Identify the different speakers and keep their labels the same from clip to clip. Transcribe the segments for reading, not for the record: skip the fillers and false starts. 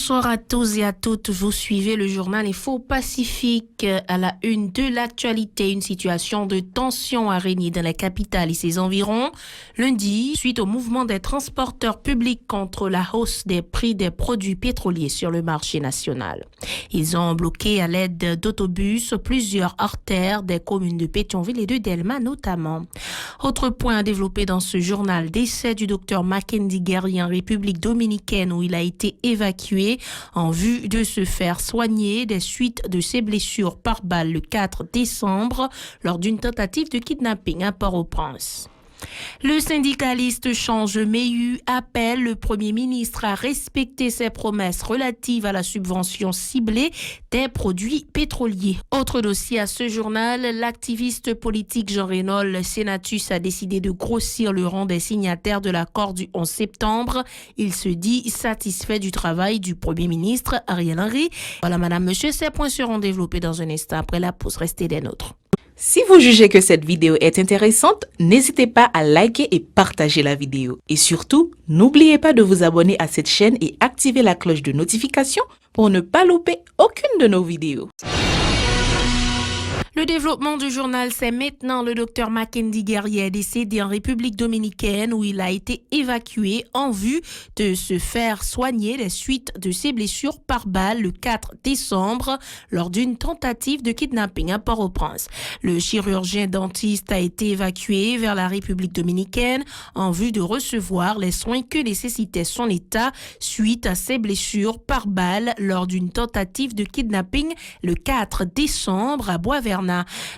Speaker 1: Bonsoir à tous et à toutes. Vous suivez le journal Info Pacifique. À la une de l'actualité, une situation de tension a régné dans la capitale et ses environs. Lundi, suite au mouvement des transporteurs publics contre la hausse des prix des produits pétroliers sur le marché national. Ils ont bloqué à l'aide d'autobus plusieurs artères des communes de Pétionville et de Delma notamment. Autre point à développer dans ce journal, décès du docteur Mackenzie Guerrier en République dominicaine où il a été évacué en vue de se faire soigner des suites de ses blessures par balle le 4 décembre lors d'une tentative de kidnapping à Port-au-Prince. Le syndicaliste Change Meillu appelle le Premier ministre à respecter ses promesses relatives à la subvention ciblée des produits pétroliers. Autre dossier à ce journal, l'activiste politique Jean Reynaud Senatus a décidé de grossir le rang des signataires de l'accord du 11 septembre. Il se dit satisfait du travail du Premier ministre Ariel Henry. Voilà, madame, monsieur, ces points seront développés dans un instant après la pause. Restez des nôtres.
Speaker 2: Si vous jugez que cette vidéo est intéressante, n'hésitez pas à liker et partager la vidéo. Et surtout, n'oubliez pas de vous abonner à cette chaîne et activer la cloche de notification pour ne pas louper aucune de nos vidéos.
Speaker 1: Le développement du journal, c'est maintenant le docteur Mackenzie Guerrier décédé en République dominicaine où il a été évacué en vue de se faire soigner les suites de ses blessures par balle le 4 décembre lors d'une tentative de kidnapping à Port-au-Prince. Le chirurgien dentiste a été évacué vers la République dominicaine en vue de recevoir les soins que nécessitait son état suite à ses blessures par balle lors d'une tentative de kidnapping le 4 décembre à Bois-Vernat.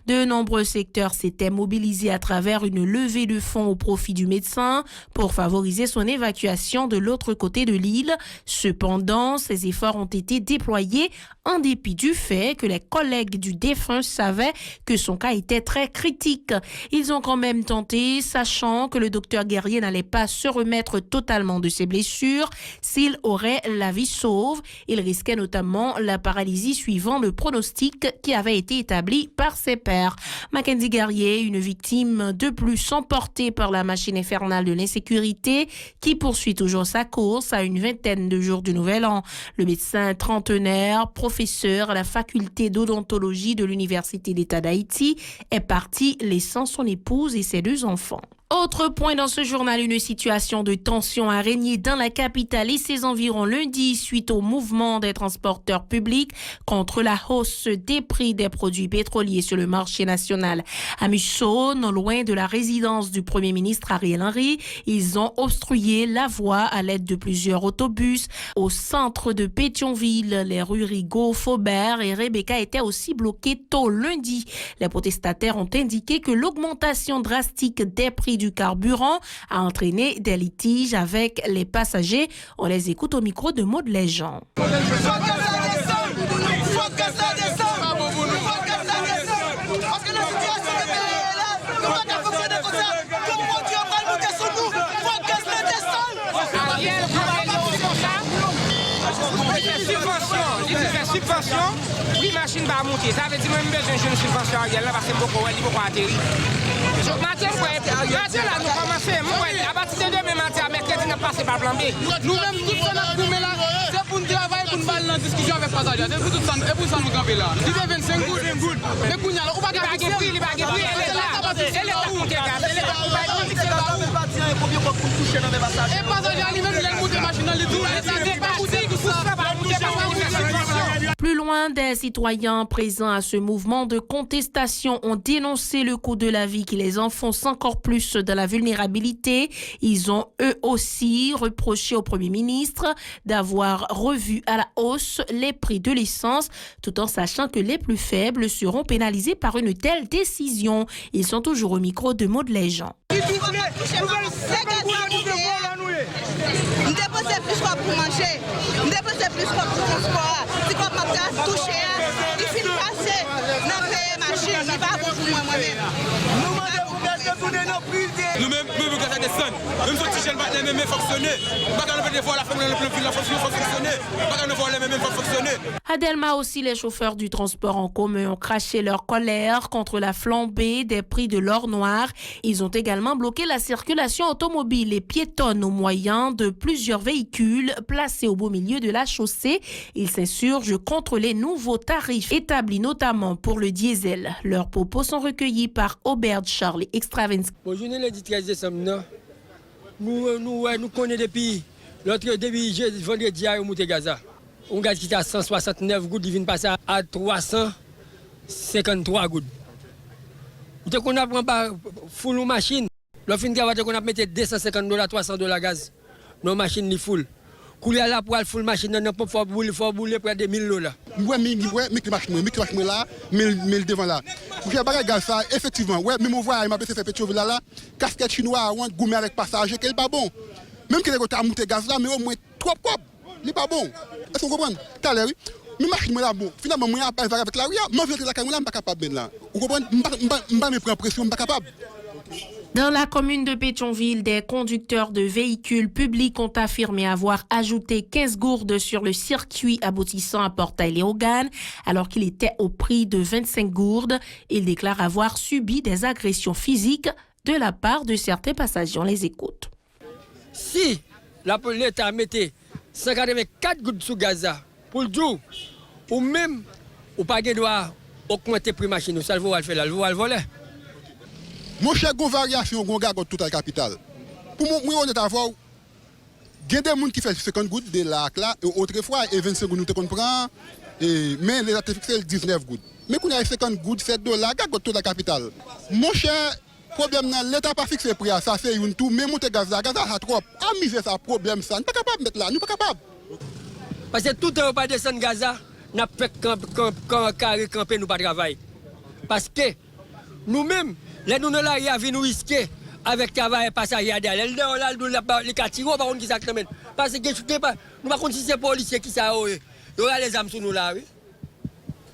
Speaker 1: De nombreux secteurs s'étaient mobilisés à travers une levée de fonds au profit du médecin pour favoriser son évacuation de l'autre côté de l'île. Cependant, ces efforts ont été déployés en dépit du fait que les collègues du défunt savaient que son cas était très critique. Ils ont quand même tenté, sachant que le docteur Guerrier n'allait pas se remettre totalement de ses blessures s'il aurait la vie sauve. Il risquait notamment la paralysie suivant le pronostic qui avait été établi par ses pairs. Mackenzie Guerrier, une victime de plus emportée par la machine infernale de l'insécurité qui poursuit toujours sa course à une vingtaine de jours du Nouvel An. Le médecin trentenaire, professeur à la faculté d'odontologie de l'Université d'État d'Haïti, est parti laissant son épouse et ses 2 enfants. Autre point dans ce journal, une situation de tension a régné dans la capitale et ses environs lundi suite au mouvement des transporteurs publics contre la hausse des prix des produits pétroliers sur le marché national. À Musso, non loin de la résidence du Premier ministre Ariel Henry, ils ont obstrué la voie à l'aide de plusieurs autobus. Au centre de Pétionville, les rues Rigaud, Faubert et Rebecca étaient aussi bloquées tôt lundi. Les protestataires ont indiqué que l'augmentation drastique des prix du carburant a entraîné des litiges avec les passagers. On les écoute au micro de Maud Léjean.
Speaker 3: Subvention, oui, machine va monter. Ça veut dire même besoin de subvention là parce que beaucoup atterrir. Matin, là, nous commençons. À partir de demain matin, mercredi, nous passons par plan B.
Speaker 4: Nous-mêmes, tout ça, c'est pour nous travailler, pour nous parler dans la discussion avec les passagers. C'est pour tout ça, et pour ça, nous camper là. Il fait 25 gouttes. Mais pour nous, on va gagner prix. Elle est là. Elle est là pour monter. Elle est là pour monter. Et passagers, lui-même, il a monté machine dans les tours.
Speaker 1: Plus loin, des citoyens présents à ce mouvement de contestation ont dénoncé le coût de la vie qui les enfonce encore plus dans la vulnérabilité. Ils ont eux aussi reproché au Premier ministre d'avoir revu à la hausse les prix de l'essence, tout en sachant que les plus faibles seront pénalisés par une telle décision. Ils sont toujours au micro de Maud Léjean.
Speaker 5: Nous dépensons plus quoi pour manger, nous dépensons plus quoi pour transport. Si quoi pour toucher, il finit passer dans les machines, il va pour moi-même.
Speaker 6: Nous-mêmes, nous ça descend. Même si les jeunes ne peuvent pas fonctionner. Pas qu'on ne peut voir la fonction fonctionner. Pas qu'on ne voit les mêmes fonctionner.
Speaker 1: À Delma aussi, les chauffeurs du transport en commun ont craché leur colère contre la flambée des prix de l'or noir. Ils ont également bloqué la circulation automobile et piétonne au moyen de plusieurs véhicules placés au beau milieu de la chaussée. Ils s'insurgent contre les nouveaux tarifs établis notamment pour le diesel. Leurs propos sont recueillis par Aubert Charlie Extravinsky.
Speaker 7: Bonjour, lundi 13 décembre, nous connaissons depuis vendredi à monter Gaza. On gaz qui est à 169 gouttes, il vient passer à 353 gouttes. Dès qu'on a pris full machine, le fin de travail, qu'on a mis $250, $300 gaz, nos machines ni full. Couler à la poêle full machine, on peut faire bouler près de $1000.
Speaker 8: Ouais, mais machine là, mais devant là. Vous avez gaz ça, effectivement, ouais, même on voit, il m'a fait pétrole là, casquette chinois, on gourmet avec passager, qui est pas bon. Même qu'il a monté gaz là, mais au moins 3 copes. Il n'est pas bon. Est-ce qu'on comprend? Tout à l'heure, mais machine là bon. Finalement, moi avec la rue, moi je vais la caméra, je pas capable là. Vous comprenez? Je pas me prendre pression, je pas capable.
Speaker 1: Dans la commune de Pétionville, des conducteurs de véhicules publics ont affirmé avoir ajouté 15 gourdes sur le circuit aboutissant à Portail-les-Hauganes, alors qu'il était au prix de 25 gourdes. Ils déclarent avoir subi des agressions physiques de la part de certains passagers. On les écoute.
Speaker 7: Si l'État mettait 184 gouttes sous Gaza pour le jour, ou même, ou pas droit augmenter le prix machine, ça va le faire là, le voler.
Speaker 8: Mon cher, il y a une variation, il y a toute la capitale. Pour moi, on est à voir, il y a des gens qui font 50 gouttes de lac là, et autrefois, et 25 gouttes qu'on prend, mais les dates fixées, 19 gouttes. Mais quand on a 50 gouttes, $7, il y a toute la capitale. Mon cher, problème, l'État n'a pas fixé le prix, ça c'est une tout, mais monter gaz, gaz a trop. Amuser ça, problème, ça, nous ne sommes pas capables de mettre là, nous ne sommes pas capables.
Speaker 7: Parce que tout le temps, on pas descendre Gaza, nous avons fait carré camper, nous pas travailler. Parce que nous-mêmes, les nous là, il y a nous risquer avec travail passager derrière. Les catirons, par contre, qui s'acclament. Parce que nous ne savons pas si c'est les policiers qui s'arrêtent. Il y a les âmes sur nous là, oui.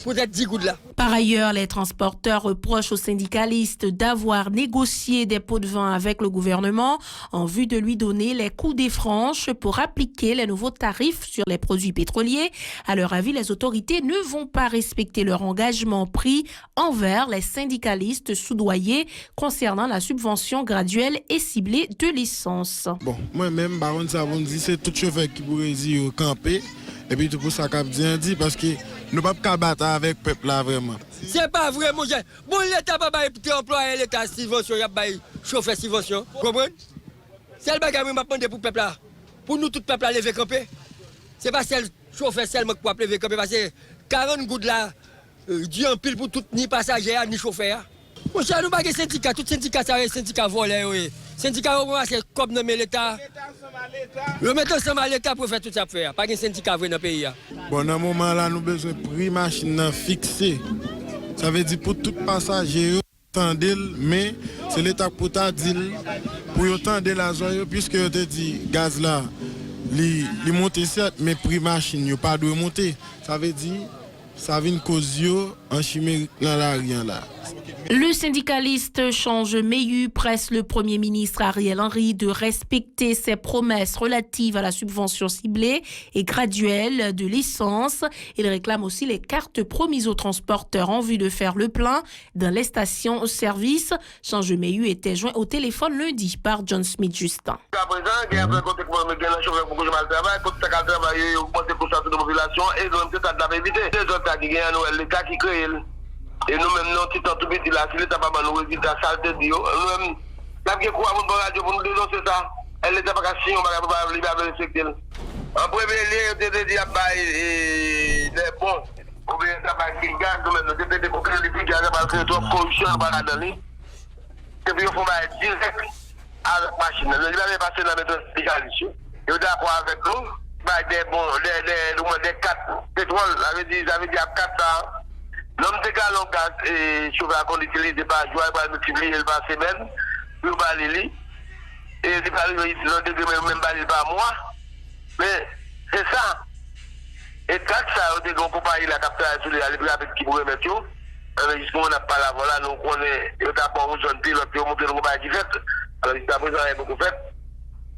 Speaker 7: Peut-être 10 gouttes là.
Speaker 1: Par ailleurs, les transporteurs reprochent aux syndicalistes d'avoir négocié des pots de vin avec le gouvernement en vue de lui donner les coups des franches pour appliquer les nouveaux tarifs sur les produits pétroliers. À leur avis, les autorités ne vont pas respecter leur engagement pris envers les syndicalistes soudoyés concernant la subvention graduelle et ciblée de l'essence.
Speaker 9: Bon, moi-même, Baron Savondi, c'est tout chauffeur qui pourrait dire camper. Et puis tout pour ça qu'a bien dit parce que nous ne pouvons pas battre avec le peuple là vraiment.
Speaker 7: C'est pas vrai, mon cher. Bon, l'État n'a pas employé l'État subvention, il y a chauffeur subvention. Vous comprenez? C'est le bagage que je vais demander pour le peuple là. Pour nous, tout le peuple là, lever camper. C'est pas celle chauffeur seulement qui peut lever camper parce que 40 gouttes là, Dieu en pile pour tout, ni passager, ni chauffeur. Mon cher, nous n'avons pas de syndicat. Tout syndicat, c'est un syndicat volé. Oui. Syndicat, c'est comme nommer l'État. Le mettre ensemble à l'État pour faire tout ça. Pas de syndicat dans le pays.
Speaker 9: Bon, dans ce moment-là, nous avons besoin de prix machine fixé. Ça veut dire pour tout passager, mais c'est l'État pour dire pour autant de la zone, puisque tu as dit gaz là, il monte certes, mais prix machine, il pas de monter. Ça veut dire ça vient cause en chimérique dans la rien là.
Speaker 1: Le syndicaliste Change Meillu presse le Premier ministre Ariel Henry de respecter ses promesses relatives à la subvention ciblée et graduelle de l'essence. Il réclame aussi les cartes promises aux transporteurs en vue de faire le plein dans les stations-service. Change Meillu était joint au téléphone lundi par John Smith Justin.
Speaker 10: À présent, il y a un côté qui a un chauffeur pour que je mal travaille, pour que je travaille, augmenter pour ça de la population et donc c'est ça de la éviter. Les autres qui gagnent, l'État qui crée. Et nous-mêmes, nous, si tout petit là, si l'État n'a pas de résultats, ça le dit. Nous-mêmes, nous avons quoi pour radio pour nous dénoncer ça. Elle n'était pas cassée, on va pas libérer le secteur. En premier lieu, on a dit les bons. On va dire qu'il gagne, nous-mêmes, nous avons des coquilles de gaz, on va faire trop de corruption, on va la donner. Et puis, il faut faire direct avec la machine. Nous avons passé dans notre spécialisation. Et on est d'accord avec nous. Des 4 pétroles, ça veut dire 4 ans. L'homme de galon gaz et chauffeur qu'on utilise par jour, il va multiplier par semaine, pour balayer. Et il va même balayer par mois. Mais c'est ça. Et quand ça, on dit qu'on peut pas ir à capter sur les avec qui pourrait mettre. Jusqu'à on n'a pas la voilà, donc on est d'abord aux jeunes pilotes qui ont monté le combat qui fait. Alors, jusqu'à présent, il y a beaucoup fait.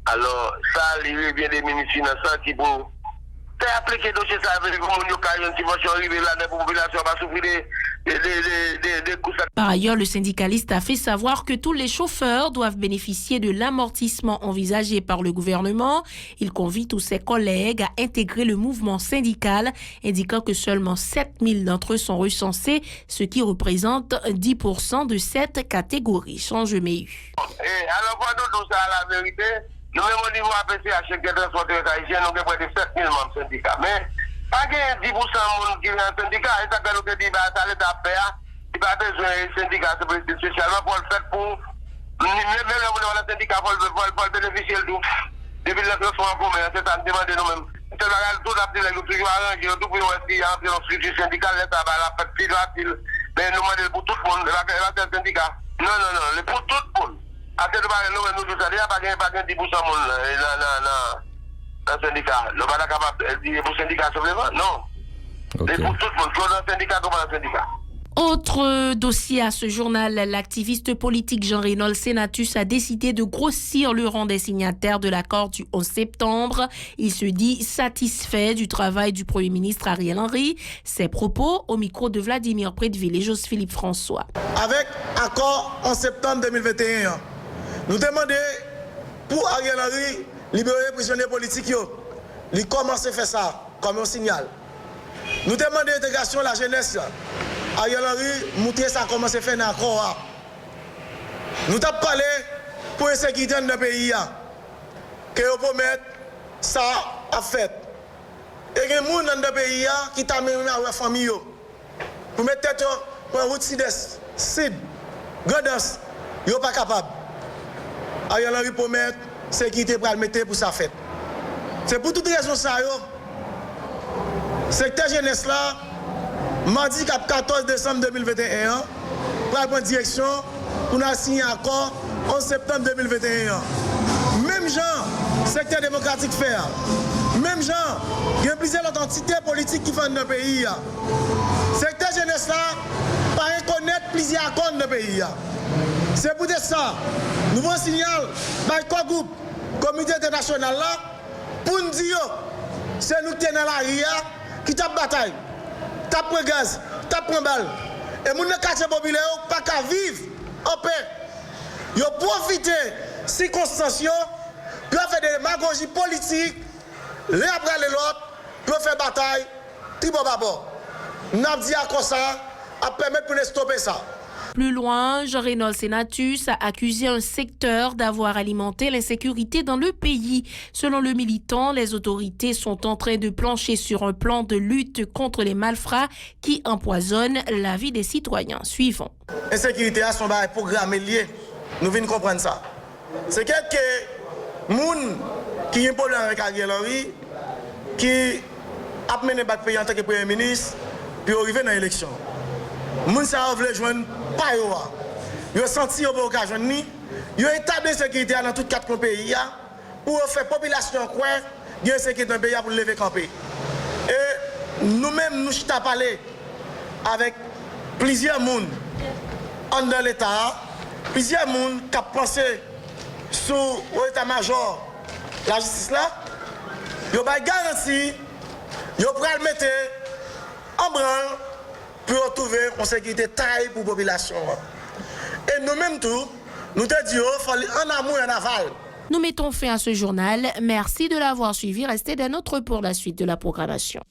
Speaker 10: Alors, ça, il y a bien des ministres financiers qui pour appliquer le dossier, ça veut dire que nous avons une subvention arrivée là, la population va souffrir des coûts.
Speaker 1: Par ailleurs, le syndicaliste a fait savoir que tous les chauffeurs doivent bénéficier de l'amortissement envisagé par le gouvernement. Il convie tous ses collègues à intégrer le mouvement syndical, indiquant que seulement 7000 d'entre eux sont recensés, ce qui représente 10% de cette catégorie. Change MEU.
Speaker 10: Alors, pour nous, ça, la vérité, nous, même au niveau APCH, qui est transporteur haïtien, nous avons près de 7000 membres syndicats. Mais, pas que 10% de monde qui est un syndicat, et ça que nous dit, ça l'État fait, il n'y a pas besoin de syndicat, c'est spécialement pour le faire pour. Même le syndicat, pour bénéficier de tout. Depuis le transport en commun, c'est ça, nous demandons nous-mêmes. C'est là, tout à fait, les trucs arrangés, tout pour nous, qu'il y a une structure syndicale, l'État va la faire plus facile. Mais nous demandons pour tout le monde, la syndicat. Non, pour tout le monde. Après, nous, il n'y a pas 10% de monde dans le syndicat. Nous ne sommes pas capables de dire pour le syndicat simplement, non. Okay. Mais pour tout le monde, pour le syndicat comme le syndicat.
Speaker 1: Autre dossier à ce journal, l'activiste politique Jean-Reynold Senatus a décidé de grossir le rang des signataires de l'accord du 11 septembre. Il se dit satisfait du travail du Premier ministre Ariel Henry. Ses propos au micro de Vladimir Prédeville et Joseph-Philippe François.
Speaker 11: Avec accord 11 septembre 2021, nous demandons pour Ariel Henry libérer les prisonniers politiques. Il commence à faire ça comme un signal. Nous demandons l'intégration de la jeunesse. Ariel Henry, montrer ça comment c'est fait dans l'accord. Nous avons parlé pour la sécurité dans le pays. Que vous pouvez mettre ça à fait. Et il y a des gens dans le pays qui ont mis la famille. Pour mettre tête pour la route sud, Grandas, ils ne sont pas capables. Ariel Henry pour mettre la sécurité pour le mettre pour sa fête. C'est pour toutes les raisons ça. Secteur jeunesse là, mardi 14 décembre 2021, pour la bonne direction, on a signé un accord 11 septembre 2021. Même genre, secteur démocratique fait. Même genre, il y a plusieurs entités politiques qui font dans le pays. Secteur jeunesse là, pas reconnaître plusieurs accords dans le pays. C'est pour ça, nous avons signal par le groupe, comité international là, pour nous dire, c'est nous qui sommes dans la RIA qui tape bataille. Tape pour gaz, tape pour balle. Et les quartiers populaires pas qu'à vivre en paix. Ils profitent de circonstances pour faire des démagogies politiques, les après les autres, pour faire bataille, tribo babo. Nous avons dit à ça, à permettre pour stopper ça.
Speaker 1: Plus loin, Jean-Reynold Senatus a accusé un secteur d'avoir alimenté l'insécurité dans le pays. Selon le militant, les autorités sont en train de plancher sur un plan de lutte contre les malfrats qui empoisonnent la vie des citoyens. Suivons.
Speaker 11: L'insécurité a son programme lié. Nous venons comprendre ça. C'est quelques gens qui ont un problème avec Ariel Henry, qui a mené le pays en tant que Premier ministre, puis arrivé dans l'élection. Les gens veulent joindre pas yo. Yo senti au occasion ni, yo établi sécurité dans tous quatre pays pour faire population quoi, bien sécurité dans pays pour lever camper. Et nous-mêmes nous chita parler avec plusieurs monde dans l'état, plusieurs monde qui pensé sur l'état-major la justice là, yo ba garantie, yo pral mettre en branle pour retrouver une sécurité taille pour la population. Et nous-mêmes tout, nous te disons, il faut en amont et en aval.
Speaker 1: Nous mettons fin à ce journal. Merci de l'avoir suivi. Restez des nôtres pour la suite de la programmation.